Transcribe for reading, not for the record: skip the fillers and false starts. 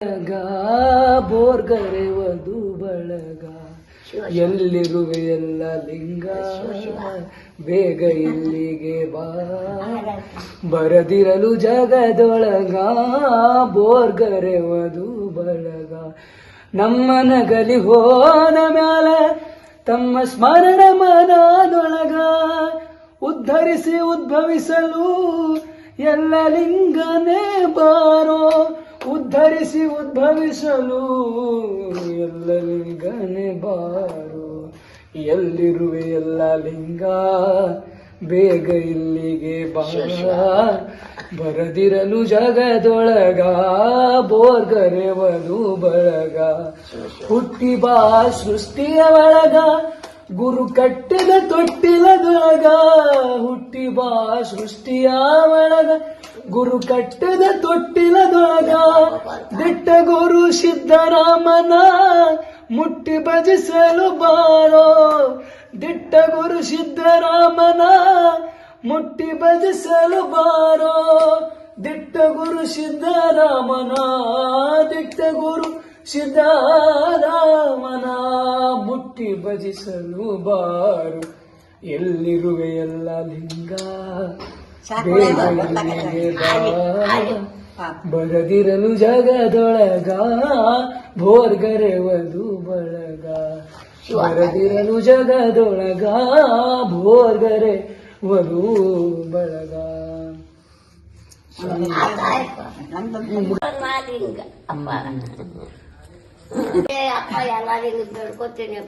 ಬಳಗ ಬೋರ್ಗರೆ ವಧು ಬಳಗ ಎಲ್ಲಿರುವೆ ಎಲ್ಲ ಲಿಂಗ ಬೇಗ ಇಲ್ಲಿಗೆ ಬಾ ಬರದಿರಲು ಜಗದೊಳಗ ಬೋರ್ಗರೆ ವಧು ಬಳಗ ನಮ್ಮ ನಗಲಿ ಹೋದ ಮ್ಯಾಲ ತಮ್ಮ ಸ್ಮರಣ ಮನದೊಳಗ ಉದ್ಧರಿಸಿ ಉದ್ಭವಿಸಲು ಎಲ್ಲ ಲಿಂಗನೇ ಬಾರೋ ಉದ್ಧರಿಸಿ ಉದ್ಭವಿಸಲು ಎಲ್ಲ ಲಿಂಗನೇ ಬಾರೋ ಎಲ್ಲಿರುವೆ ಎಲ್ಲ ಲಿಂಗ ಬೇಗ ಇಲ್ಲಿಗೆ ಬಾ ಬರದಿರಲು ಜಗದೊಳಗ ಬೋರ್ಗರೆ ವಧು ಬಳಗ ಹುಟ್ಟಿ ಬಾ ಸೃಷ್ಟಿಯ ಒಳಗ ಗುರು ಕಟ್ಟಿದ ತೊಟ್ಟಿಲದೊಳಗ ಹುಟ್ಟಿ ಬಾ ಸೃಷ್ಟಿಯ ಒಳಗ ಗುರು ಕಟ್ಟಿದ ತೊಟ್ಟಿಲದೊಳಗ ದಿಟ್ಟ ಗುರು ಸಿದ್ದರಾಮನ ಮುಟ್ಟಿ ಭಜಿಸಲು ಬಾರೋ ದಿಟ್ಟ ಗುರು ಸಿದ್ದರಾಮನ ಮುಟ್ಟಿ ಭಜಿಸಲು ಬಾರೋ ದಿಟ್ಟ ಗುರು ಸಿದ್ದರಾಮನ ದಿಟ್ಟ ಗುರು ಸಿದ್ದರಾಮನ ಮುಟ್ಟಿ ಭಜಿಸಲು ಬಾರು ಎಲ್ಲಿರುವೆ ಎಲ್ಲ ಲಿಂಗ ಬೇಗ ಇಲ್ಲಿಗೆ ಬಾ ಬರದಿರಲು ಜಗದೊಳಗ ಬೋರ್ಗರೆ ವಧು ಬಳಗ ಬರದಿರಲು ಜಗದೊಳಗ ಬೋರ್ಗರೆ ವಧು ಬಳಗ ಅಪ್ಪ ಎಲ್ಲ ಬೇಡ್ಕೋತೀನಿ